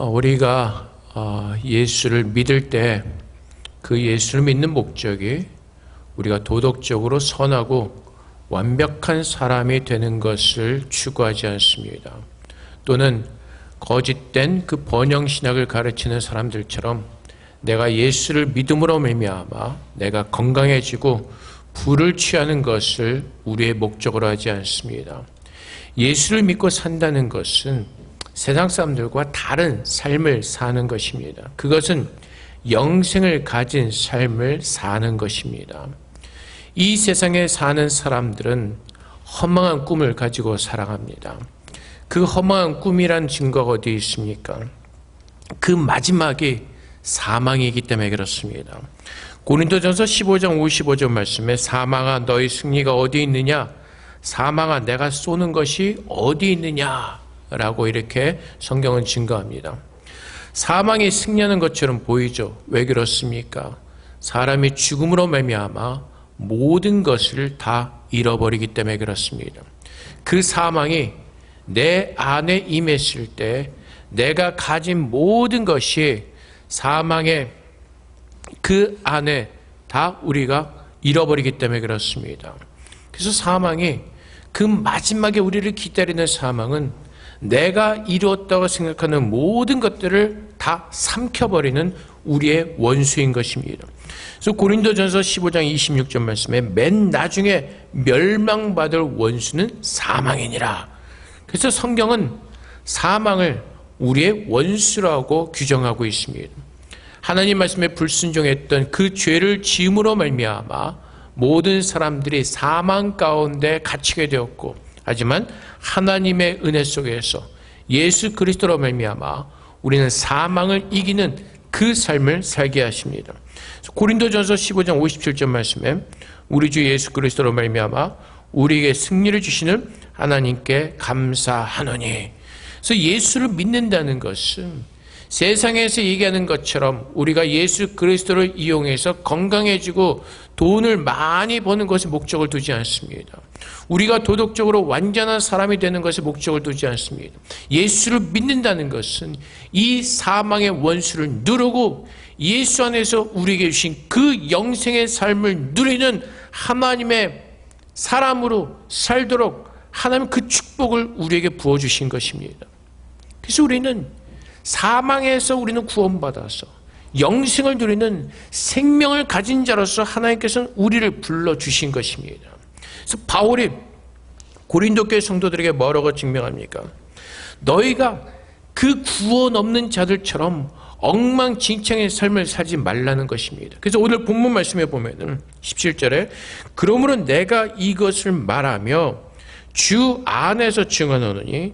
우리가 예수를 믿을 때 그 예수를 믿는 목적이 우리가 도덕적으로 선하고 완벽한 사람이 되는 것을 추구하지 않습니다. 또는 거짓된 그 번영신학을 가르치는 사람들처럼 내가 예수를 믿음으로 말미암아 내가 건강해지고 부를 취하는 것을 우리의 목적으로 하지 않습니다. 예수를 믿고 산다는 것은 세상 사람들과 다른 삶을 사는 것입니다. 그것은 영생을 가진 삶을 사는 것입니다. 이 세상에 사는 사람들은 허망한 꿈을 가지고 살아갑니다. 그 허망한 꿈이란 증거가 어디 있습니까? 그 마지막이 사망이기 때문에 그렇습니다. 고린도전서 15장 55절 말씀에 사망아 너희 승리가 어디 있느냐? 사망아 내가 쏘는 것이 어디 있느냐? 라고 이렇게 성경은 증거합니다. 사망이 승리하는 것처럼 보이죠. 왜 그렇습니까? 사람이 죽음으로 말미암아 모든 것을 다 잃어버리기 때문에 그렇습니다. 그 사망이 내 안에 임했을 때 내가 가진 모든 것이 사망의 그 안에 다 우리가 잃어버리기 때문에 그렇습니다. 그래서 사망이 그 마지막에 우리를 기다리는 사망은 내가 이루었다고 생각하는 모든 것들을 다 삼켜버리는 우리의 원수인 것입니다. 그래서 고린도전서 15장 26절 말씀에 맨 나중에 멸망받을 원수는 사망이니라. 그래서 성경은 사망을 우리의 원수라고 규정하고 있습니다. 하나님 말씀에 불순종했던 그 죄를 지음으로 말미암아 모든 사람들이 사망 가운데 갇히게 되었고, 하지만 하나님의 은혜 속에서 예수 그리스도로 말미암아 우리는 사망을 이기는 그 삶을 살게 하십니다. 고린도전서 15장 57절 말씀에 우리 주 예수 그리스도로 말미암아 우리에게 승리를 주시는 하나님께 감사하노니. 그래서 예수를 믿는다는 것은 세상에서 얘기하는 것처럼 우리가 예수 그리스도를 이용해서 건강해지고 돈을 많이 버는 것에 목적을 두지 않습니다. 우리가 도덕적으로 완전한 사람이 되는 것에 목적을 두지 않습니다. 예수를 믿는다는 것은 이 사망의 원수를 누르고 예수 안에서 우리에게 주신 그 영생의 삶을 누리는 하나님의 사람으로 살도록 하나님 그 축복을 우리에게 부어주신 것입니다. 그래서 우리는 사망에서 우리는 구원받아서 영생을 누리는 생명을 가진 자로서 하나님께서는 우리를 불러주신 것입니다. 그래서 바울이 고린도 교회 성도들에게 뭐라고 증명합니까? 너희가 그 구원 없는 자들처럼 엉망진창의 삶을 살지 말라는 것입니다. 그래서 오늘 본문 말씀에 보면은 17절에 그러므로 내가 이것을 말하며 주 안에서 증언하노니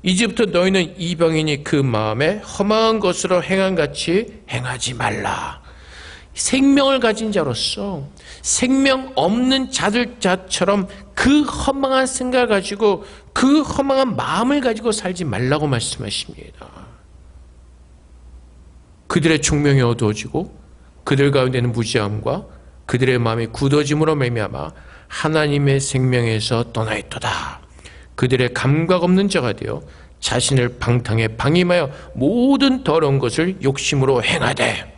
이제부터 너희는 이방인이 그 마음에 험한 것으로 행함같이 행하지 말라. 생명을 가진 자로서 생명 없는 자들처럼 그 허망한 생각을 가지고 그 허망한 마음을 가지고 살지 말라고 말씀하십니다. 그들의 총명이 어두워지고 그들 가운데는 무지함과 그들의 마음이 굳어짐으로 말미암아 하나님의 생명에서 떠나 있도다. 그들의 감각 없는 자가 되어 자신을 방탕에 방임하여 모든 더러운 것을 욕심으로 행하되.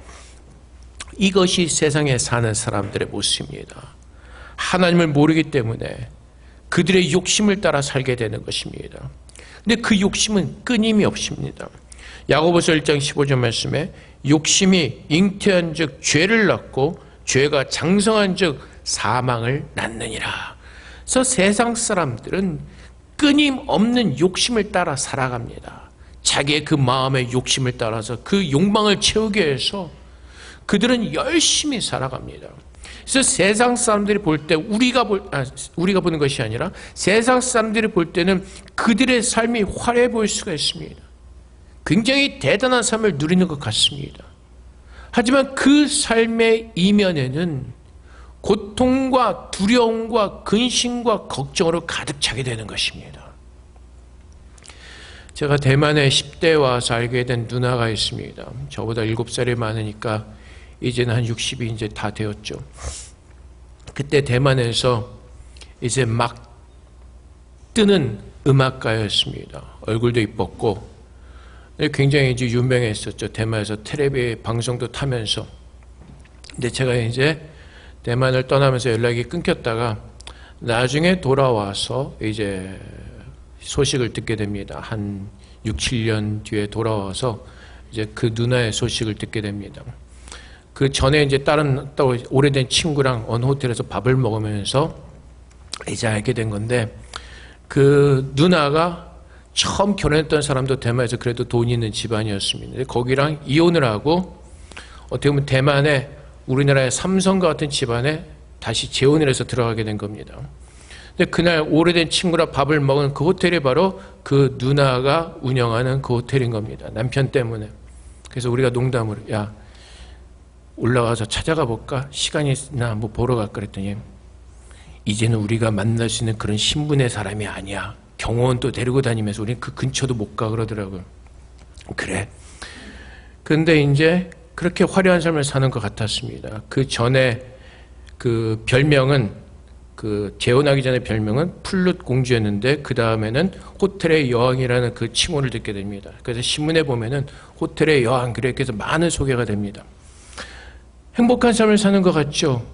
이것이 세상에 사는 사람들의 모습입니다. 하나님을 모르기 때문에 그들의 욕심을 따라 살게 되는 것입니다. 근데 그 욕심은 끊임이 없습니다. 야고보서 1장 15절 말씀에 욕심이 잉태한 즉 죄를 낳고 죄가 장성한 즉 사망을 낳느니라. 그래서 세상 사람들은 끊임없는 욕심을 따라 살아갑니다. 자기의 그 마음의 욕심을 따라서 그 욕망을 채우기 위해서 그들은 열심히 살아갑니다. 그래서 세상 사람들이 볼 때 우리가 보는 것이 아니라 세상 사람들이 볼 때는 그들의 삶이 화려해 보일 수가 있습니다. 굉장히 대단한 삶을 누리는 것 같습니다. 하지만 그 삶의 이면에는 고통과 두려움과 근심과 걱정으로 가득 차게 되는 것입니다. 제가 대만에 10대에 와서 알게 된 누나가 있습니다. 저보다 7살이 많으니까 이제는 한 60이 이제 다 되었죠. 그때 대만에서 이제 막 뜨는 음악가였습니다. 얼굴도 이뻤고 굉장히 이제 유명했었죠. 대만에서 텔레비 방송도 타면서. 근데 제가 이제 대만을 떠나면서 연락이 끊겼다가 나중에 돌아와서 이제 소식을 듣게 됩니다. 한 6, 7년 뒤에 돌아와서 이제 그 누나의 소식을 듣게 됩니다. 그 전에 이제 다른 또 오래된 친구랑 어느 호텔에서 밥을 먹으면서 이제 알게 된 건데, 그 누나가 처음 결혼했던 사람도 대만에서 그래도 돈 있는 집안이었습니다. 거기랑 이혼을 하고 어떻게 보면 대만에 우리나라의 삼성과 같은 집안에 다시 재혼을 해서 들어가게 된 겁니다. 근데 그날 오래된 친구랑 밥을 먹은 그 호텔이 바로 그 누나가 운영하는 그 호텔인 겁니다. 남편 때문에. 그래서 우리가 농담으로, 야, 올라가서 찾아가 볼까? 시간이 있나 한번 보러 갈까? 그랬더니 이제는 우리가 만날 수 있는 그런 신분의 사람이 아니야. 경호원도 데리고 다니면서 우리는 그 근처도 못 가 그러더라고요. 그래. 근데 이제 그렇게 화려한 삶을 사는 것 같았습니다. 그 전에 그 별명은, 그 재혼하기 전에 별명은 플룻 공주였는데 그 다음에는 호텔의 여왕이라는 그 칭호를 듣게 됩니다. 그래서 신문에 보면은 호텔의 여왕 그렇게 해서 많은 소개가 됩니다. 행복한 삶을 사는 것 같죠.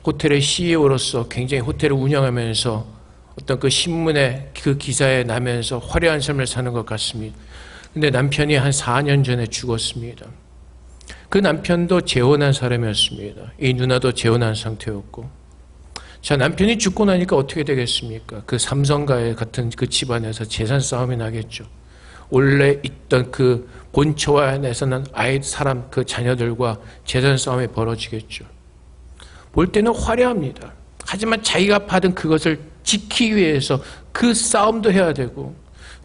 호텔의 CEO로서 굉장히 호텔을 운영하면서 어떤 그 신문에 그 기사에 나면서 화려한 삶을 사는 것 같습니다. 근데 남편이 한 4년 전에 죽었습니다. 그 남편도 재혼한 사람이었습니다. 이 누나도 재혼한 상태였고. 자, 남편이 죽고 나니까 어떻게 되겠습니까? 그 삼성가의 같은 그 집안에서 재산 싸움이 나겠죠. 원래 있던 그 본처와 내서는 사람, 그 자녀들과 재산 싸움이 벌어지겠죠. 볼 때는 화려합니다. 하지만 자기가 받은 그것을 지키기 위해서 그 싸움도 해야 되고,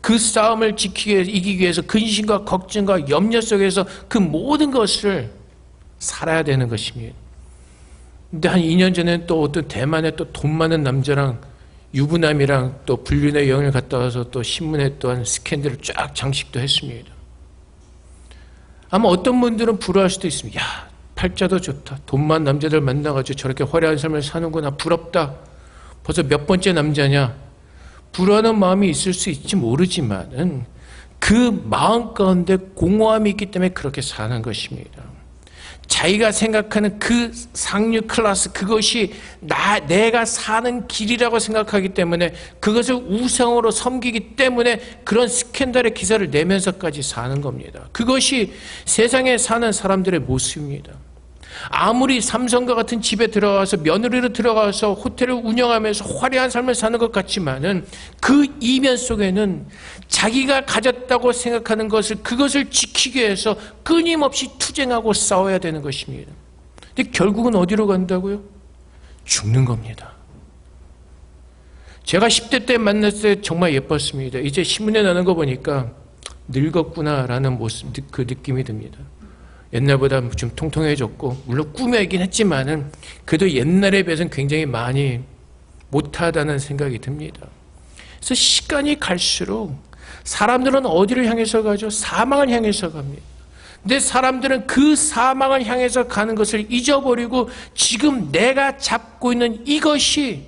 그 싸움을 지키기 위해서, 이기기 위해서 근심과 걱정과 염려 속에서 그 모든 것을 살아야 되는 것입니다. 근데 한 2년 전에 또 어떤 대만에 또 돈 많은 남자랑 유부남이랑 또 불륜의 여행을 갔다 와서 또 신문에 또한 스캔들을 쫙 장식도 했습니다. 아마 어떤 분들은 부러워할 수도 있습니다. 야, 팔자도 좋다. 돈 많은 남자들 만나가지고 저렇게 화려한 삶을 사는구나. 부럽다. 벌써 몇 번째 남자냐. 부러워하는 마음이 있을 수 있지 모르지만은 그 마음 가운데 공허함이 있기 때문에 그렇게 사는 것입니다. 자기가 생각하는 그 상류 클래스, 그것이 내가 사는 길이라고 생각하기 때문에 그것을 우상으로 섬기기 때문에 그런 스캔들의 기사를 내면서까지 사는 겁니다. 그것이 세상에 사는 사람들의 모습입니다. 아무리 삼성과 같은 집에 들어가서 며느리로 들어가서 호텔을 운영하면서 화려한 삶을 사는 것 같지만은 그 이면 속에는 자기가 가졌다고 생각하는 것을, 그것을 지키기 위해서 끊임없이 투쟁하고 싸워야 되는 것입니다. 근데 결국은 어디로 간다고요? 죽는 겁니다. 제가 10대 때 만났을 때 정말 예뻤습니다. 이제 신문에 나는 거 보니까 늙었구나라는 모습, 그 느낌이 듭니다. 옛날보다 좀 통통해졌고, 물론 꾸며있긴 했지만은 그래도 옛날에 비해서는 굉장히 많이 못하다는 생각이 듭니다. 그래서 시간이 갈수록 사람들은 어디를 향해서 가죠? 사망을 향해서 갑니다. 근데 사람들은 그 사망을 향해서 가는 것을 잊어버리고 지금 내가 잡고 있는 이것이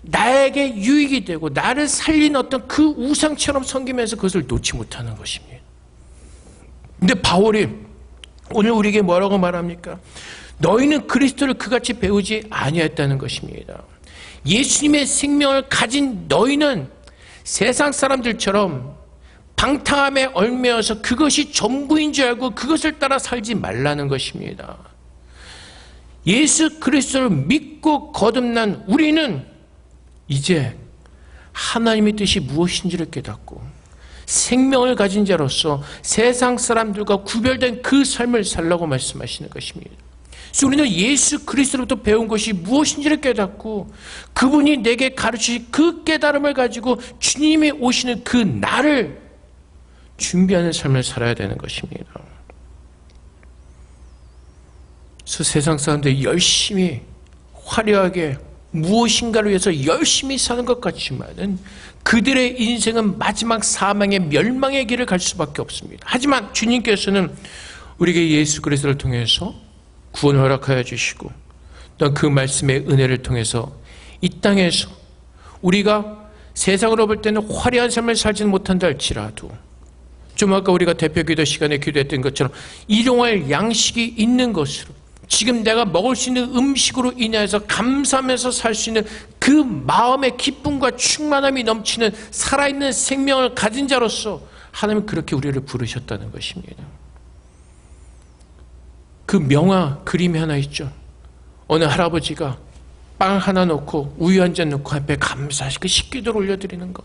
나에게 유익이 되고 나를 살린 어떤 그 우상처럼 섬기면서 그것을 놓지 못하는 것입니다. 근데 바울이 오늘 우리에게 뭐라고 말합니까? 너희는 그리스도를 그같이 배우지 아니했다는 것입니다. 예수님의 생명을 가진 너희는 세상 사람들처럼 방탕함에 얽매여서 그것이 전부인 줄 알고 그것을 따라 살지 말라는 것입니다. 예수 그리스도를 믿고 거듭난 우리는 이제 하나님의 뜻이 무엇인지를 깨닫고 생명을 가진 자로서 세상 사람들과 구별된 그 삶을 살라고 말씀하시는 것입니다. 그래서 우리는 예수 그리스도로부터 배운 것이 무엇인지를 깨닫고 그분이 내게 가르치신 그 깨달음을 가지고 주님이 오시는 그 날을 준비하는 삶을 살아야 되는 것입니다. 그래서 세상 사람들이 열심히 화려하게 무엇인가를 위해서 열심히 사는 것 같지만은 그들의 인생은 마지막 사망의 멸망의 길을 갈 수밖에 없습니다. 하지만 주님께서는 우리에게 예수 그리스도를 통해서 구원을 허락하여 주시고 또 그 말씀의 은혜를 통해서 이 땅에서 우리가 세상으로 볼 때는 화려한 삶을 살지는 못한다 할지라도 좀 아까 우리가 대표 기도 시간에 기도했던 것처럼 일용할 양식이 있는 것으로, 지금 내가 먹을 수 있는 음식으로 인해서 감사하면서 살 수 있는 그 마음의 기쁨과 충만함이 넘치는 살아있는 생명을 가진 자로서 하나님은 그렇게 우리를 부르셨다는 것입니다. 그 명화 그림이 하나 있죠. 어느 할아버지가 빵 하나 놓고 우유 한 잔 놓고 하나님 앞에 감사하시 그 식기도를 올려드리는 것,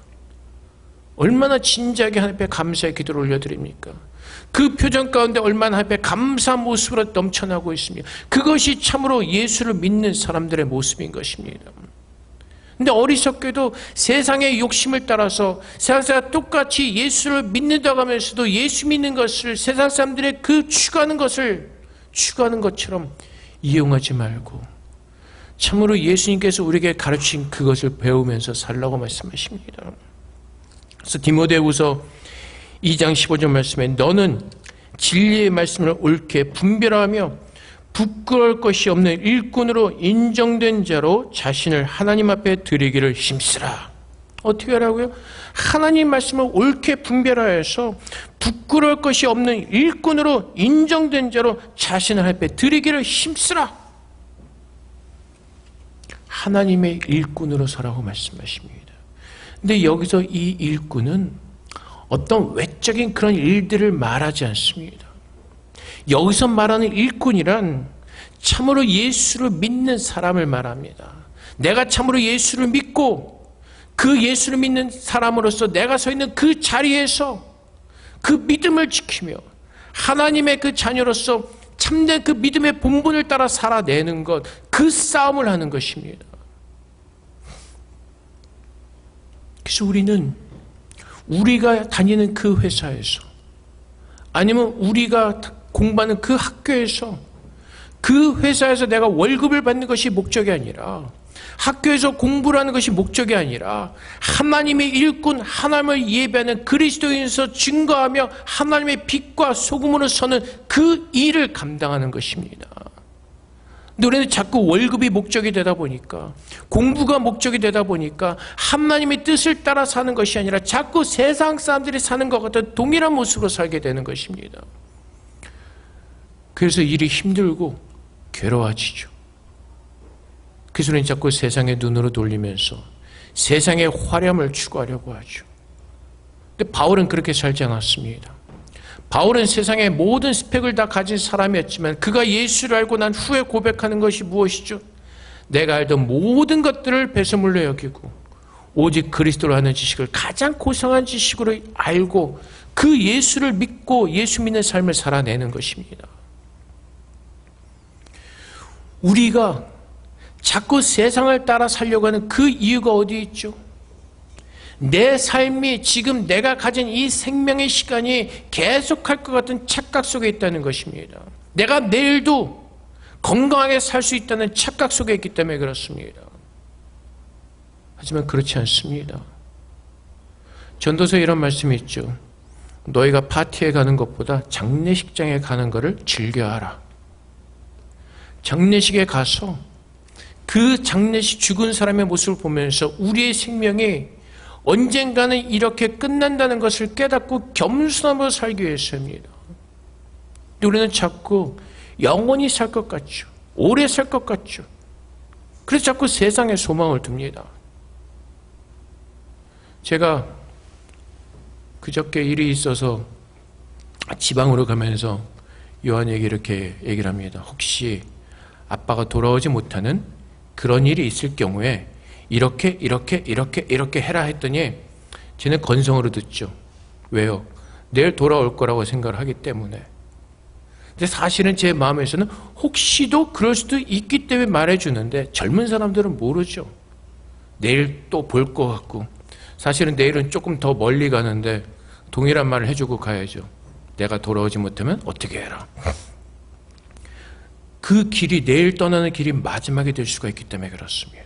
얼마나 진지하게 하나님 앞에 감사의 기도를 올려드립니까? 그 표정 가운데 얼마나 하나님 앞에 감사한 모습으로 넘쳐나고 있습니다. 그것이 참으로 예수를 믿는 사람들의 모습인 것입니다. 근데 어리석게도 세상의 욕심을 따라서 세상사람 똑같이 예수를 믿는다고 하면서도 예수 믿는 것을 세상 사람들의 그 추구하는 것처럼 이용하지 말고 참으로 예수님께서 우리에게 가르친 그것을 배우면서 살라고 말씀하십니다. 그래서 디모데후서 2장 15절 말씀에 너는 진리의 말씀을 옳게 분별하며 부끄러울 것이 없는 일꾼으로 인정된 자로 자신을 하나님 앞에 드리기를 힘쓰라. 어떻게 하라고요? 하나님 말씀을 옳게 분별하여서 부끄러울 것이 없는 일꾼으로 인정된 자로 자신을 하나님 앞에 드리기를 힘쓰라. 하나님의 일꾼으로 서라고 말씀하십니다. 근데 여기서 이 일꾼은 어떤 외적인 그런 일들을 말하지 않습니다. 여기서 말하는 일꾼이란 참으로 예수를 믿는 사람을 말합니다. 내가 참으로 예수를 믿고 그 예수를 믿는 사람으로서 내가 서 있는 그 자리에서 그 믿음을 지키며 하나님의 그 자녀로서 참된 그 믿음의 본분을 따라 살아내는 것, 그 싸움을 하는 것입니다. 그래서 우리가 다니는 그 회사에서 아니면 우리가 공부하는 그 학교에서 그 회사에서 내가 월급을 받는 것이 목적이 아니라 학교에서 공부를 하는 것이 목적이 아니라 하나님의 일꾼, 하나님을 예배하는 그리스도인에서 증거하며 하나님의 빛과 소금으로 서는 그 일을 감당하는 것입니다. 근데 우리는 자꾸 월급이 목적이 되다 보니까 공부가 목적이 되다 보니까 하나님의 뜻을 따라 사는 것이 아니라 자꾸 세상 사람들이 사는 것 같은 동일한 모습으로 살게 되는 것입니다. 그래서 일이 힘들고 괴로워지죠. 그래서 우리는 자꾸 세상의 눈으로 돌리면서 세상의 화려함을 추구하려고 하죠. 근데 바울은 그렇게 살지 않았습니다. 바울은 세상의 모든 스펙을 다 가진 사람이었지만 그가 예수를 알고 난 후에 고백하는 것이 무엇이죠? 내가 알던 모든 것들을 배설물로 여기고 오직 그리스도로 하는 지식을 가장 고상한 지식으로 알고 그 예수를 믿고 예수 믿는 삶을 살아내는 것입니다. 우리가 자꾸 세상을 따라 살려고 하는 그 이유가 어디에 있죠? 내 삶이 지금 내가 가진 이 생명의 시간이 계속할 것 같은 착각 속에 있다는 것입니다. 내가 내일도 건강하게 살 수 있다는 착각 속에 있기 때문에 그렇습니다. 하지만 그렇지 않습니다. 전도서에 이런 말씀이 있죠. 너희가 파티에 가는 것보다 장례식장에 가는 것을 즐겨하라. 장례식에 가서 그 장례식 죽은 사람의 모습을 보면서 우리의 생명이 언젠가는 이렇게 끝난다는 것을 깨닫고 겸손함으로 살기 위해서입니다. 우리는 자꾸 영원히 살 것 같죠. 오래 살 것 같죠. 그래서 자꾸 세상에 소망을 둡니다. 제가 그저께 일이 있어서 지방으로 가면서 요한에게 이렇게 얘기를 합니다. 혹시 아빠가 돌아오지 못하는 그런 일이 있을 경우에 이렇게 해라 했더니 쟤는 건성으로 듣죠. 왜요? 내일 돌아올 거라고 생각을 하기 때문에. 근데 사실은 제 마음에서는 혹시도 그럴 수도 있기 때문에 말해주는데 젊은 사람들은 모르죠. 내일 또 볼 것 같고 사실은 내일은 조금 더 멀리 가는데 동일한 말을 해주고 가야죠. 내가 돌아오지 못하면 어떻게 해라. 그 길이 내일 떠나는 길이 마지막이 될 수가 있기 때문에 그렇습니다.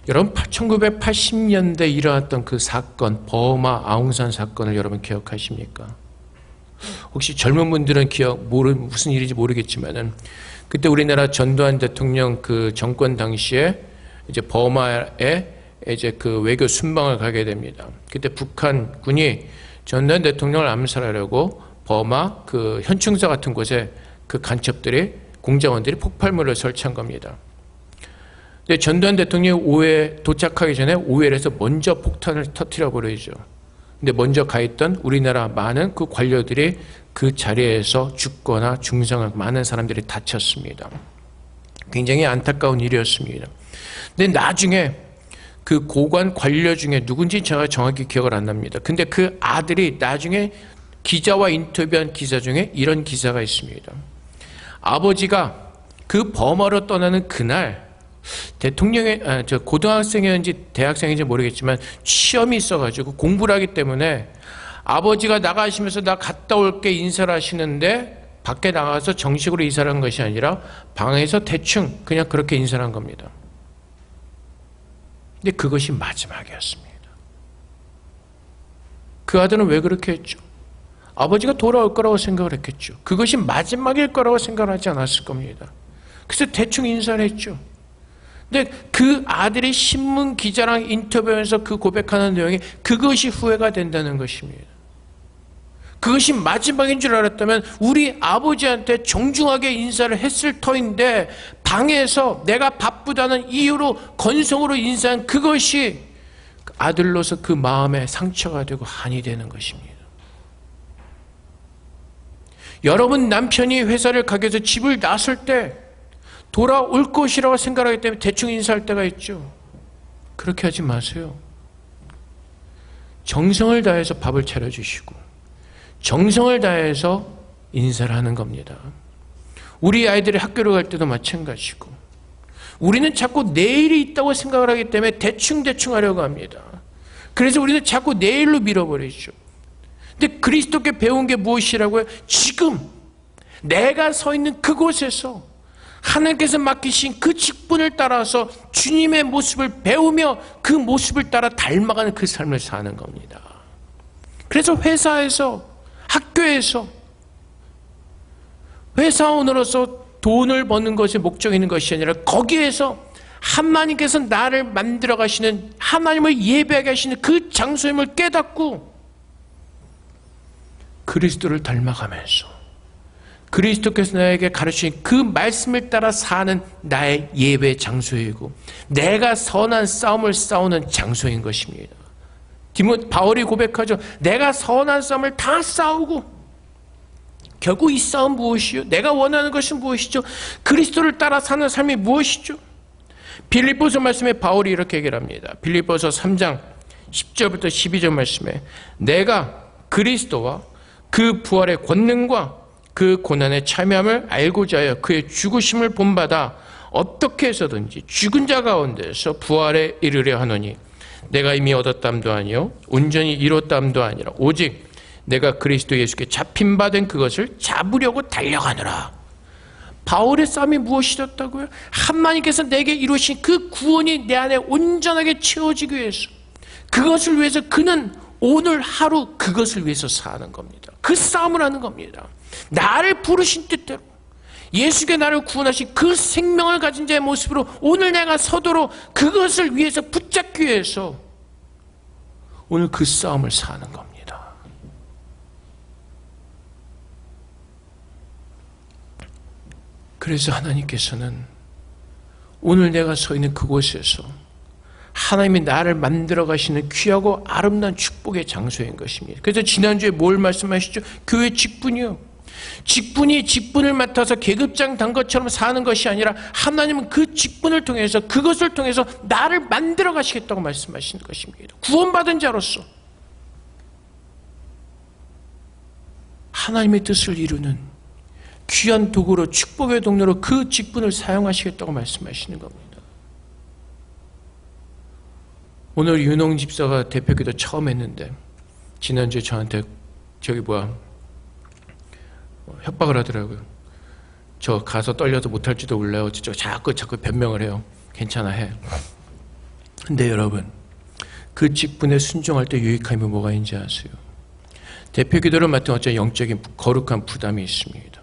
여러분 1980년대에 일어났던 그 사건, 버마 아웅산 사건을 여러분 기억하십니까? 혹시 젊은 분들은 무슨 일인지 모르겠지만은 그때 우리나라 전두환 대통령 그 정권 당시에 이제 버마에 이제 그 외교 순방을 가게 됩니다. 그때 북한군이 전두환 대통령을 암살하려고 버마 그 현충사 같은 곳에 그 간첩들이 공작원들이 폭발물을 설치한 겁니다. 근데 전두환 대통령이 오해 도착하기 전에 오해를 해서 먼저 폭탄을 터뜨려 버리죠. 근데 먼저 가 있던 우리나라 많은 그 관료들이 그 자리에서 죽거나 중상한 많은 사람들이 다쳤습니다. 굉장히 안타까운 일이었습니다. 근데 나중에 그 고관 관료 중에 누군지 제가 정확히 기억을 안 납니다. 근데 그 아들이 나중에 기자와 인터뷰한 기사 중에 이런 기사가 있습니다. 아버지가 그 버마로 떠나는 그날 대통령의 저 고등학생이었는지 대학생인지 모르겠지만 시험이 있어가지고 공부를 하기 때문에 아버지가 나가시면서 나 갔다 올게 인사를 하시는데 밖에 나가서 정식으로 인사를 한 것이 아니라 방에서 대충 그냥 그렇게 인사를 한 겁니다. 근데 그것이 마지막이었습니다. 그 아들은 왜 그렇게 했죠? 아버지가 돌아올 거라고 생각을 했겠죠. 그것이 마지막일 거라고 생각을 하지 않았을 겁니다. 그래서 대충 인사를 했죠. 근데 그 아들이 신문 기자랑 인터뷰하면서 그 고백하는 내용이 그것이 후회가 된다는 것입니다. 그것이 마지막인 줄 알았다면 우리 아버지한테 정중하게 인사를 했을 터인데 방에서 내가 바쁘다는 이유로 건성으로 인사한 그것이 아들로서 그 마음에 상처가 되고 한이 되는 것입니다. 여러분 남편이 회사를 가게 해서 집을 나설 때 돌아올 것이라고 생각하기 때문에 대충 인사할 때가 있죠. 그렇게 하지 마세요. 정성을 다해서 밥을 차려주시고 정성을 다해서 인사를 하는 겁니다. 우리 아이들이 학교를 갈 때도 마찬가지고 우리는 자꾸 내일이 있다고 생각을 하기 때문에 대충 하려고 합니다. 그래서 우리는 자꾸 내일로 밀어버리죠. 근데 그리스도께 배운 게 무엇이라고요? 지금 내가 서 있는 그곳에서 하나님께서 맡기신 그 직분을 따라서 주님의 모습을 배우며 그 모습을 따라 닮아가는 그 삶을 사는 겁니다. 그래서 회사에서 학교에서 회사원으로서 돈을 버는 것이 목적이 있는 것이 아니라 거기에서 하나님께서 나를 만들어 가시는 하나님을 예배하게 하시는 그 장소임을 깨닫고 그리스도를 닮아가면서 그리스도께서 나에게 가르치신 그 말씀을 따라 사는 나의 예배 장소이고 내가 선한 싸움을 싸우는 장소인 것입니다. 바울이 고백하죠. 내가 선한 싸움을 다 싸우고 결국 이 싸움 무엇이요? 내가 원하는 것은 무엇이죠? 그리스도를 따라 사는 삶이 무엇이죠? 빌립보서 말씀에 바울이 이렇게 얘기를 합니다. 빌립보서 3장 10절부터 12절 말씀에 내가 그리스도와 그 부활의 권능과 그 고난의 참여함을 알고자 하여 그의 죽으심을 본받아 어떻게 해서든지 죽은 자 가운데서 부활에 이르려 하노니 내가 이미 얻었담도 아니요 온전히 이뤘담도 아니라 오직 내가 그리스도 예수께 잡힌 바 된 그것을 잡으려고 달려가노라. 바울의 싸움이 무엇이었다고요? 하나님께서 내게 이루신 그 구원이 내 안에 온전하게 채워지기 위해서 그것을 위해서 그는 오늘 하루 그것을 위해서 사는 겁니다. 그 싸움을 하는 겁니다. 나를 부르신 뜻대로 예수께 나를 구원하신 그 생명을 가진 자의 모습으로 오늘 내가 서도록 그것을 위해서 붙잡기 위해서 오늘 그 싸움을 사는 겁니다. 그래서 하나님께서는 오늘 내가 서 있는 그곳에서 하나님이 나를 만들어 가시는 귀하고 아름다운 축복의 장소인 것입니다. 그래서 지난주에 뭘 말씀하시죠? 교회 직분이요. 직분이 직분을 맡아서 계급장 단 것처럼 사는 것이 아니라 하나님은 그 직분을 통해서 그것을 통해서 나를 만들어 가시겠다고 말씀하시는 것입니다. 구원받은 자로서 하나님의 뜻을 이루는 귀한 도구로 축복의 동료로 그 직분을 사용하시겠다고 말씀하시는 겁니다. 오늘 윤홍 집사가 대표기도 처음 했는데 지난주에 저한테 협박을 하더라고요. 저 가서 떨려서 못할지도 몰라요. 자꾸 변명을 해요. 괜찮아 해. 근데 여러분 그 직분에 순종할 때 유익함이 뭐가 있는지 아세요? 대표기도를 맡은 어떤 영적인 거룩한 부담이 있습니다.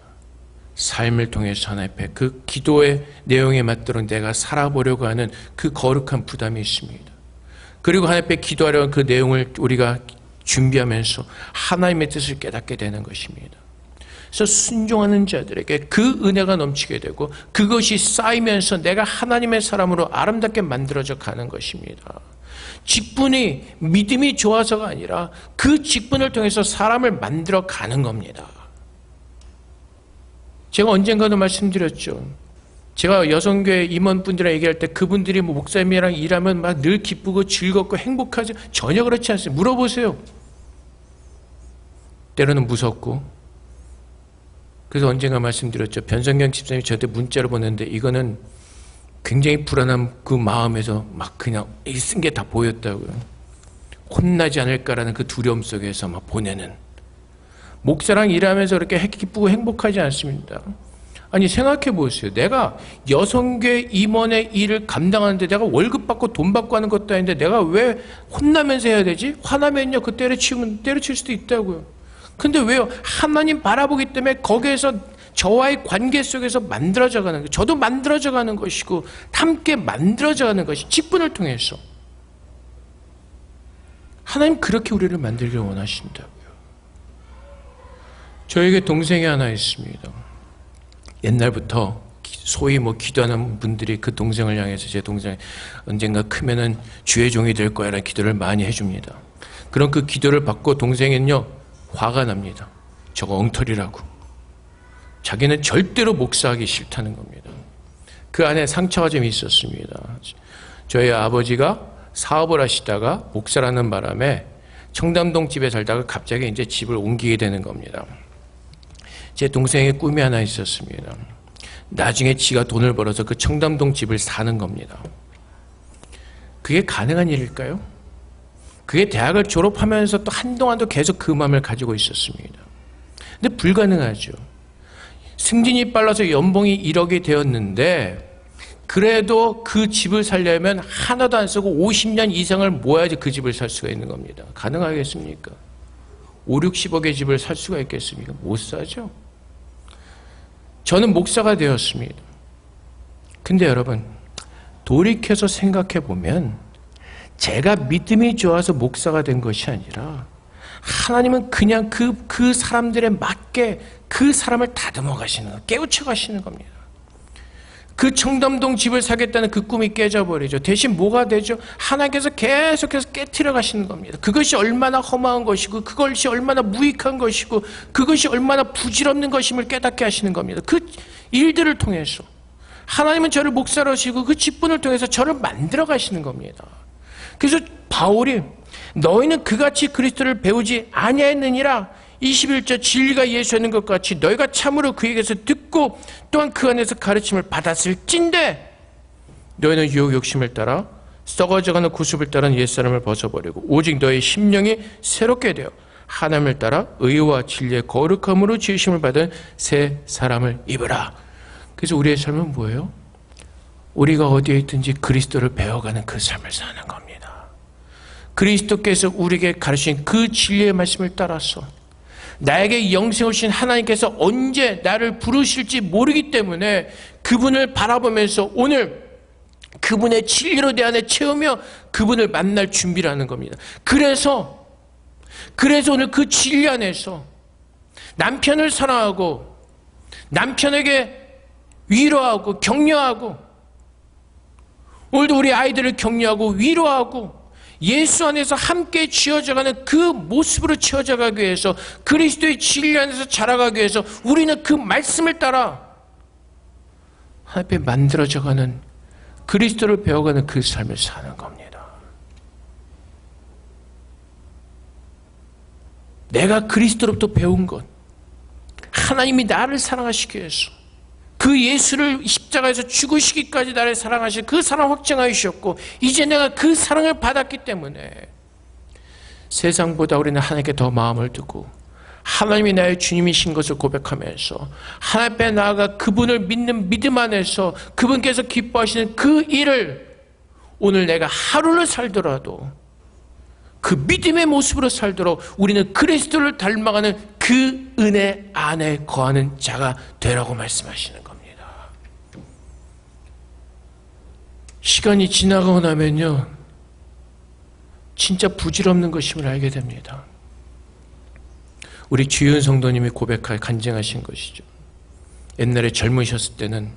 삶을 통해서 하나님 앞에 그 기도의 내용에 맞도록 내가 살아보려고 하는 그 거룩한 부담이 있습니다. 그리고 하나님 앞에 기도하려는 그 내용을 우리가 준비하면서 하나님의 뜻을 깨닫게 되는 것입니다. 그래서 순종하는 자들에게 그 은혜가 넘치게 되고 그것이 쌓이면서 내가 하나님의 사람으로 아름답게 만들어져 가는 것입니다. 직분이 믿음이 좋아서가 아니라 그 직분을 통해서 사람을 만들어 가는 겁니다. 제가 언젠가도 말씀드렸죠. 제가 여성교회 임원분들이랑 얘기할 때 그분들이 뭐 목사님이랑 일하면 막 늘 기쁘고 즐겁고 행복하지, 전혀 그렇지 않습니다. 물어보세요. 때로는 무섭고. 그래서 언젠가 말씀드렸죠. 변성경 집사님이 저한테 문자로 보냈는데 이거는 굉장히 불안한 그 마음에서 막 그냥 쓴 게 다 보였다고요. 혼나지 않을까라는 그 두려움 속에서 막 보내는. 목사랑 일하면서 그렇게 기쁘고 행복하지 않습니다. 아니 생각해 보세요. 내가 여성교회 임원의 일을 감당하는데 내가 월급 받고 돈 받고 하는 것도 아닌데 내가 왜 혼나면서 해야 되지? 화나면요 그 때려칠 수도 있다고요. 근데 왜요? 하나님 바라보기 때문에 거기에서 저와의 관계 속에서 만들어져 가는 거예요. 저도 만들어져 가는 것이고 함께 만들어져 가는 것이 직분을 통해서. 하나님 그렇게 우리를 만들기를 원하신다고요. 저에게 동생이 하나 있습니다. 옛날부터 소위 뭐 기도하는 분들이 그 동생을 향해서 제 동생 언젠가 크면은 주의 종이 될 거야 라는 기도를 많이 해줍니다. 그런 그 기도를 받고 동생은요 화가 납니다. 저거 엉터리라고. 자기는 절대로 목사하기 싫다는 겁니다. 그 안에 상처가 좀 있었습니다. 저희 아버지가 사업을 하시다가 목사라는 바람에 청담동 집에 살다가 갑자기 이제 집을 옮기게 되는 겁니다. 제 동생의 꿈이 하나 있었습니다. 나중에 지가 돈을 벌어서 그 청담동 집을 사는 겁니다. 그게 가능한 일일까요? 그게 대학을 졸업하면서 또 한동안도 계속 그 마음을 가지고 있었습니다. 근데 불가능하죠. 승진이 빨라서 연봉이 1억이 되었는데 그래도 그 집을 살려면 하나도 안 쓰고 50년 이상을 모아야지 그 집을 살 수가 있는 겁니다. 가능하겠습니까? 5, 60억의 집을 살 수가 있겠습니까? 못 사죠. 저는 목사가 되었습니다. 근데 여러분 돌이켜서 생각해 보면 제가 믿음이 좋아서 목사가 된 것이 아니라 하나님은 그냥 그 사람들에 맞게 그 사람을 다듬어 가시는 거예요. 깨우쳐 가시는 겁니다. 그 청담동 집을 사겠다는 그 꿈이 깨져버리죠. 대신 뭐가 되죠? 하나님께서 계속해서 깨트려 가시는 겁니다. 그것이 얼마나 험한 것이고 그것이 얼마나 무익한 것이고 그것이 얼마나 부질없는 것임을 깨닫게 하시는 겁니다. 그 일들을 통해서 하나님은 저를 목사로 하시고 그 직분을 통해서 저를 만들어 가시는 겁니다. 그래서 바울이 너희는 그같이 그리스도를 배우지 아니하였느니라 21절 진리가 예수하는 것 같이 너희가 참으로 그에게서 듣고 또한 그 안에서 가르침을 받았을진데 너희는 유혹 욕심을 따라 썩어져가는 구습을 따른 옛사람을 벗어버리고 오직 너희 심령이 새롭게 되어 하나님을 따라 의와 진리의 거룩함으로 지으심을 받은 새 사람을 입으라. 그래서 우리의 삶은 뭐예요? 우리가 어디에 있든지 그리스도를 배워가는 그 삶을 사는 겁니다. 그리스도께서 우리에게 가르치신 그 진리의 말씀을 따라서 나에게 영생을 주신 하나님께서 언제 나를 부르실지 모르기 때문에 그분을 바라보면서 오늘 그분의 진리로 내 안에 채우며 그분을 만날 준비를 하는 겁니다. 그래서 오늘 그 진리 안에서 남편을 사랑하고 남편에게 위로하고 격려하고 오늘도 우리 아이들을 격려하고 위로하고 예수 안에서 함께 지어져가는 그 모습으로 지어져가기 위해서 그리스도의 진리 안에서 자라가기 위해서 우리는 그 말씀을 따라 하나님 앞에 만들어져가는 그리스도를 배워가는 그 삶을 사는 겁니다. 내가 그리스도로부터 배운 것 하나님이 나를 사랑하시기 위해서 그 예수를 십자가에서 죽으시기까지 나를 사랑하신 그 사랑 확증하여 주셨고 이제 내가 그 사랑을 받았기 때문에 세상보다 우리는 하나님께 더 마음을 두고 하나님이 나의 주님이신 것을 고백하면서 하나님 앞에 나아가 그분을 믿는 믿음 안에서 그분께서 기뻐하시는 그 일을 오늘 내가 하루를 살더라도 그 믿음의 모습으로 살도록 우리는 그리스도를 닮아가는 그 은혜 안에 거하는 자가 되라고 말씀하시는 겁니다. 시간이 지나가고 나면요 진짜 부질없는 것임을 알게 됩니다. 우리 주윤 성도님이 고백하여 간증하신 것이죠. 옛날에 젊으셨을 때는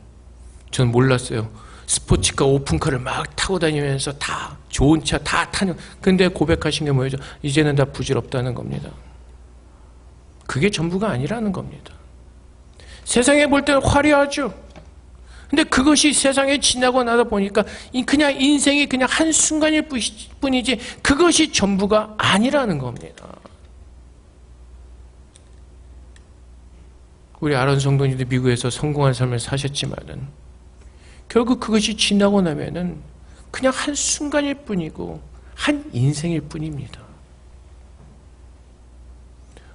저는 몰랐어요. 스포츠카 오픈카를 막 타고 다니면서 다 좋은 차 다 타는, 근데 고백하신 게 뭐죠? 이제는 다 부질없다는 겁니다. 그게 전부가 아니라는 겁니다. 세상에 볼 때는 화려하죠. 근데 그것이 세상에 지나고 나다 보니까 그냥 인생이 그냥 한순간일 뿐이지 그것이 전부가 아니라는 겁니다. 우리 아론 성도님도 미국에서 성공한 삶을 사셨지만은 결국 그것이 지나고 나면은 그냥 한순간일 뿐이고 한 인생일 뿐입니다.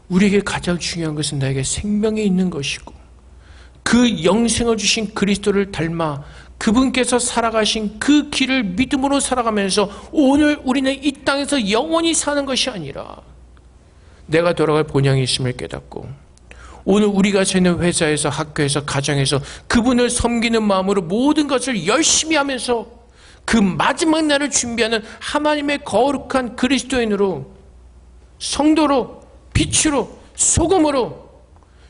우리에게 가장 중요한 것은 나에게 생명이 있는 것이고 그 영생을 주신 그리스도를 닮아 그분께서 살아가신 그 길을 믿음으로 살아가면서 오늘 우리는 이 땅에서 영원히 사는 것이 아니라 내가 돌아갈 본향이 있음을 깨닫고 오늘 우리가 서 있는 회사에서 학교에서 가정에서 그분을 섬기는 마음으로 모든 것을 열심히 하면서 그 마지막 날을 준비하는 하나님의 거룩한 그리스도인으로 성도로 빛으로 소금으로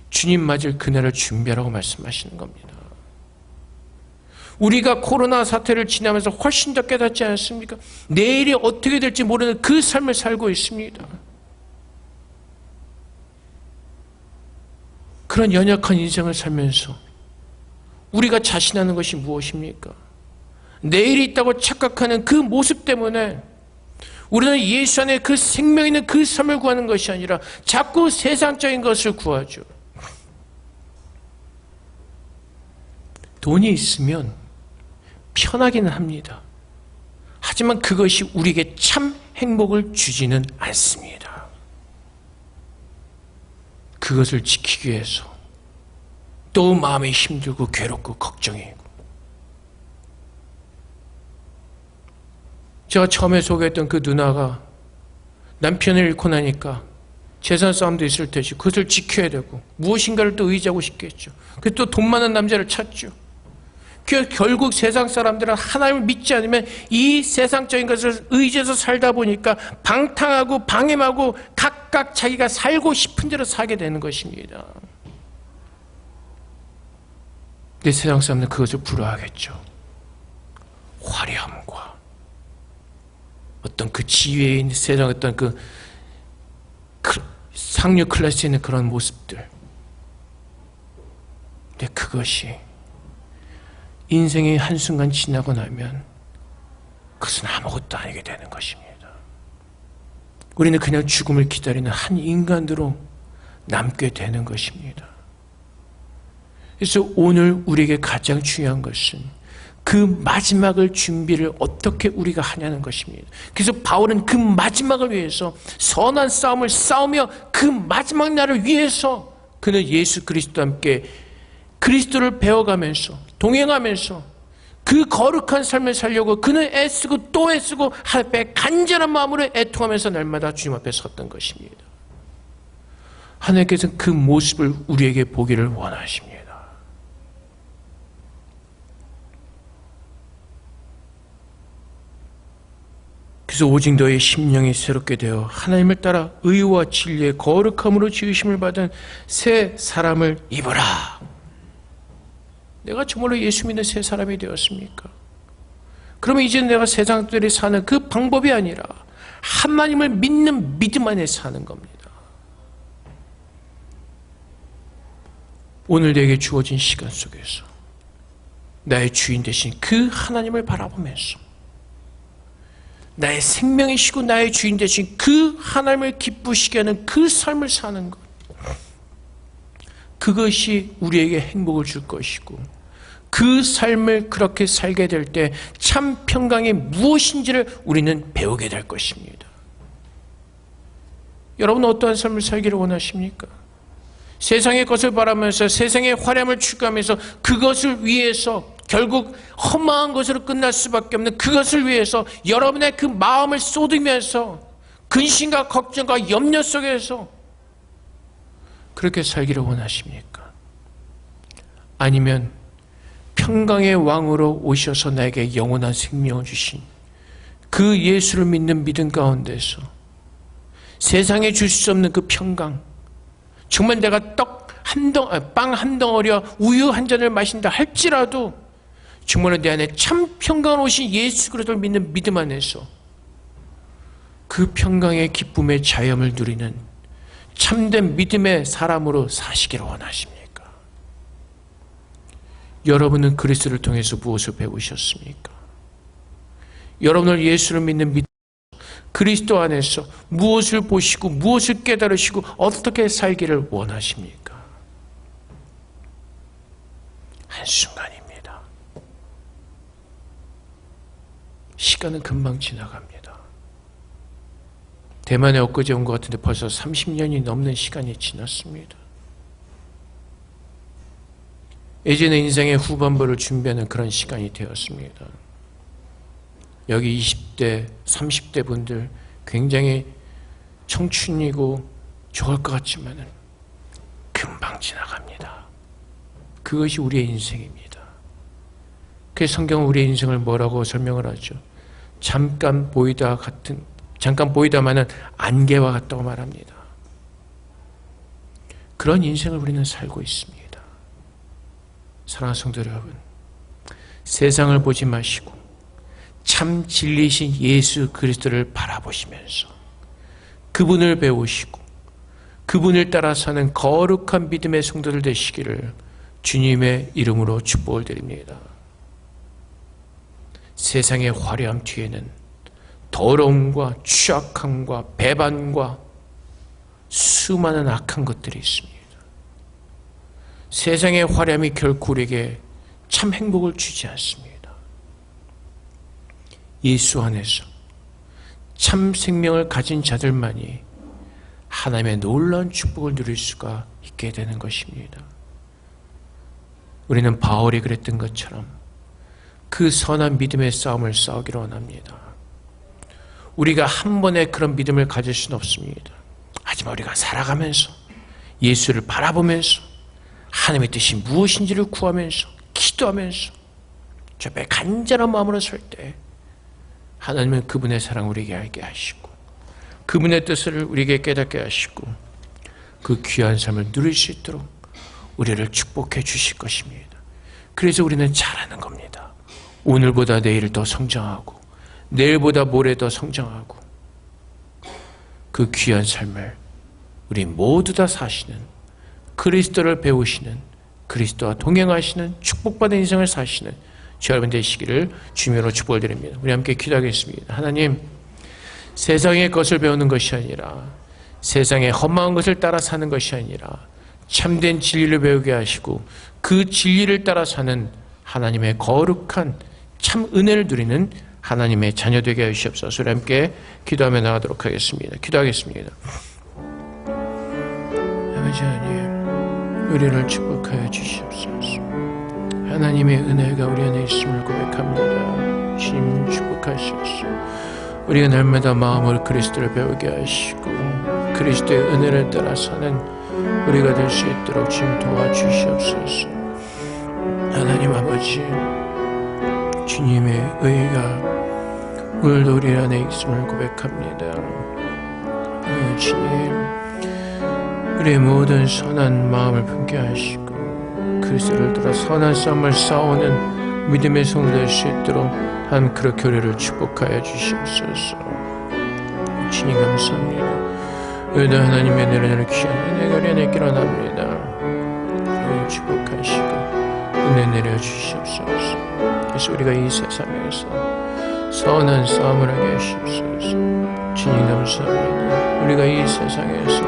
주님 맞을 그날을 준비하라고 말씀하시는 겁니다. 우리가 코로나 사태를 지나면서 훨씬 더 깨닫지 않습니까? 내일이 어떻게 될지 모르는 그 삶을 살고 있습니다. 그런 연약한 인생을 살면서 우리가 자신하는 것이 무엇입니까? 내일이 있다고 착각하는 그 모습 때문에 우리는 예수 안에 그 생명 있는 그 삶을 구하는 것이 아니라 자꾸 세상적인 것을 구하죠. 돈이 있으면 편하기는 합니다. 하지만 그것이 우리에게 참 행복을 주지는 않습니다. 그것을 지키기 위해서 또 마음이 힘들고 괴롭고 걱정이고. 제가 처음에 소개했던 그 누나가 남편을 잃고 나니까 재산 싸움도 있을 테지 그것을 지켜야 되고 무엇인가를 또 의지하고 싶겠죠. 그래서 또 돈 많은 남자를 찾죠. 결국 세상 사람들은 하나님을 믿지 않으면 이 세상적인 것을 의지해서 살다 보니까 방탕하고 방임하고 각각 자기가 살고 싶은 대로 살게 되는 것입니다. 근데 세상 사람들은 그것을 부러워하겠죠. 화려함과 어떤 그 지위에 있는 세상 어떤 그 상류 클래스에 있는 그런 모습들. 근데 그것이 인생의 한순간 지나고 나면 그것은 아무것도 아니게 되는 것입니다. 우리는 그냥 죽음을 기다리는 한 인간으로 남게 되는 것입니다. 그래서 오늘 우리에게 가장 중요한 것은 그 마지막을 준비를 어떻게 우리가 하냐는 것입니다. 그래서 바울은 그 마지막을 위해서 선한 싸움을 싸우며 그 마지막 날을 위해서 그는 예수 그리스도와 함께 그리스도를 배워가면서 동행하면서 그 거룩한 삶을 살려고 그는 애쓰고 또 애쓰고 하나님의 간절한 마음으로 애통하면서 날마다 주님 앞에 섰던 것입니다. 하나님께서는 그 모습을 우리에게 보기를 원하십니다. 그래서 오직 너의 심령이 새롭게 되어 하나님을 따라 의와 진리의 거룩함으로 지으심을 받은 새 사람을 입어라. 내가 정말로 예수 믿는 새 사람이 되었습니까? 그러면 이제 내가 세상들이 사는 그 방법이 아니라 하나님을 믿는 믿음 안에 사는 겁니다. 오늘 내게 주어진 시간 속에서 나의 주인 되신 그 하나님을 바라보면서 나의 생명이시고 나의 주인 되신 그 하나님을 기쁘시게 하는 그 삶을 사는 것, 그것이 우리에게 행복을 줄 것이고 그 삶을 그렇게 살게 될 때 참 평강이 무엇인지를 우리는 배우게 될 것입니다. 여러분 어떠한 삶을 살기를 원하십니까? 세상의 것을 바라면서 세상의 화려함을 추구하면서 그것을 위해서 결국 허망한 것으로 끝날 수밖에 없는 그것을 위해서 여러분의 그 마음을 쏟으면서 근심과 걱정과 염려 속에서 그렇게 살기를 원하십니까? 아니면 평강의 왕으로 오셔서 나에게 영원한 생명을 주신 그 예수를 믿는 믿음 가운데서 세상에 줄 수 없는 그 평강, 정말 내가 빵 한 덩어리와 우유 한 잔을 마신다 할지라도 정말 내 안에 참 평강을 오신 예수 그리스도를 믿는 믿음 안에서 그 평강의 기쁨의 자염을 누리는 참된 믿음의 사람으로 사시기를 원하십니까? 여러분은 그리스도를 통해서 무엇을 배우셨습니까? 여러분을 예수를 믿는 믿음, 그리스도 안에서 무엇을 보시고 무엇을 깨달으시고 어떻게 살기를 원하십니까? 한순간입니다. 시간은 금방 지나갑니다. 대만에 엊그제 온 것 같은데 벌써 30년이 넘는 시간이 지났습니다. 이제는 인생의 후반부를 준비하는 그런 시간이 되었습니다. 여기 20대, 30대 분들 굉장히 청춘이고 좋을 것 같지만 금방 지나갑니다. 그것이 우리의 인생입니다. 그래서 성경은 우리의 인생을 뭐라고 설명을 하죠? 잠깐 보이다마는 안개와 같다고 말합니다. 그런 인생을 우리는 살고 있습니다. 사랑하는 성도 여러분, 세상을 보지 마시고 참 진리이신 예수 그리스도를 바라보시면서 그분을 배우시고 그분을 따라 사는 거룩한 믿음의 성도들 되시기를 주님의 이름으로 축복을 드립니다. 세상의 화려함 뒤에는 더러움과 취약함과 배반과 수많은 악한 것들이 있습니다. 세상의 화려함이 결코 우리에게 참 행복을 주지 않습니다. 예수 안에서 참 생명을 가진 자들만이 하나님의 놀라운 축복을 누릴 수가 있게 되는 것입니다. 우리는 바울이 그랬던 것처럼 그 선한 믿음의 싸움을 싸우기를 원합니다. 우리가 한 번에 그런 믿음을 가질 수는 없습니다. 하지만 우리가 살아가면서 예수를 바라보면서 하나님의 뜻이 무엇인지를 구하면서 기도하면서 저 앞에 간절한 마음으로 설 때 하나님은 그분의 사랑을 우리에게 알게 하시고 그분의 뜻을 우리에게 깨닫게 하시고 그 귀한 삶을 누릴 수 있도록 우리를 축복해 주실 것입니다. 그래서 우리는 잘하는 겁니다. 오늘보다 내일을 더 성장하고 내일보다 모레 더 성장하고 그 귀한 삶을 우리 모두 다 사시는 그리스도를 배우시는 그리스도와 동행하시는 축복받은 인생을 사시는 저 여러분 되시기를 주님으로 축복을 드립니다. 우리 함께 기도하겠습니다. 하나님, 세상의 것을 배우는 것이 아니라 세상의 험한 것을 따라 사는 것이 아니라 참된 진리를 배우게 하시고 그 진리를 따라 사는 하나님의 거룩한 참 은혜를 누리는 하나님의 자녀 되게 하시옵소서. 우리 함께 기도하며 나가도록 하겠습니다. 기도하겠습니다. 아버지 하나님, 우리를 축복하여 주시옵소서. 하나님의 은혜가 우리 안에 있음을 고백합니다. 주님 축복하시옵소서. 우리가 날마다 마음으로 그리스도를 배우게 하시고 그리스도의 은혜를 따라 사는 우리가 될 수 있도록 주님 도와주시옵소서. 하나님 아버지, 주님의 의가 오늘도 우리 안에 있음을 고백합니다. 주님, 우리의 모든 선한 마음을 품게 하시고 그리스도를 따라 선한 싸움을 싸우는 믿음의 성도 될 수 있도록 한 그렇게 우리를 축복하여 주시옵소서. 주님 감사합니다. 의도 하나님의 은혜를 귀한 은혜가 우리 안에 일어납니다. 우리를 축복하시고 은혜 내려 주시옵소서. 그래서 우리가 이 세상에서 선한 싸움을 하게 하시옵소서. 주님 감사합니다. 우리가 이 세상에서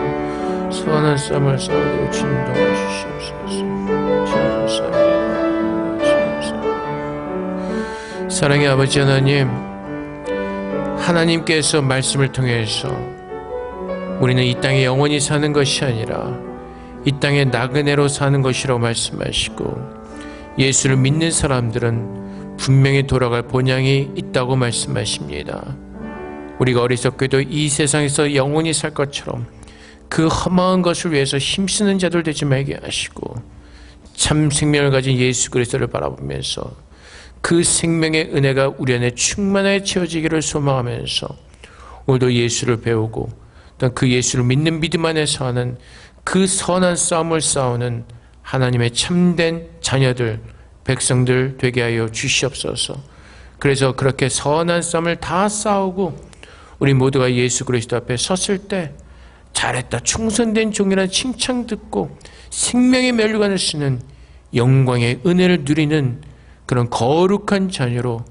선한 싸움을 싸우도록 주님 도와주시옵소서. 주님 감사합니다. 사랑의 아버지 하나님, 하나님께서 말씀을 통해서 우리는 이 땅에 영원히 사는 것이 아니라 이 땅에 나그네로 사는 것이라고 말씀하시고 예수를 믿는 사람들은 분명히 돌아갈 본향이 있다고 말씀하십니다. 우리가 어리석게도 이 세상에서 영원히 살 것처럼 그 험한 것을 위해서 힘쓰는 자들 되지 말게 하시고 참 생명을 가진 예수 그리스도를 바라보면서 그 생명의 은혜가 우리 안에 충만하게 채워지기를 소망하면서 오늘도 예수를 배우고 또 그 예수를 믿는 믿음 안에서 하는 그 선한 싸움을 싸우는 하나님의 참된 자녀들, 백성들 되게 하여 주시옵소서. 그래서 그렇게 선한 싸움을 다 싸우고 우리 모두가 예수 그리스도 앞에 섰을 때 잘했다, 충성된 종이라는 칭찬 듣고 생명의 면류관을 쓰는 영광의 은혜를 누리는 그런 거룩한 자녀로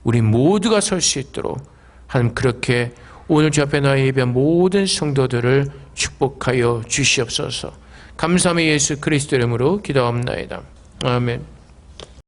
우리 모두가 설 수 있도록 하나님 그렇게 오늘 주 앞에 나의 예배한 모든 성도들을 축복하여 주시옵소서. 감사함의 예수 그리스도 이름으로 기도합나이다. 아멘.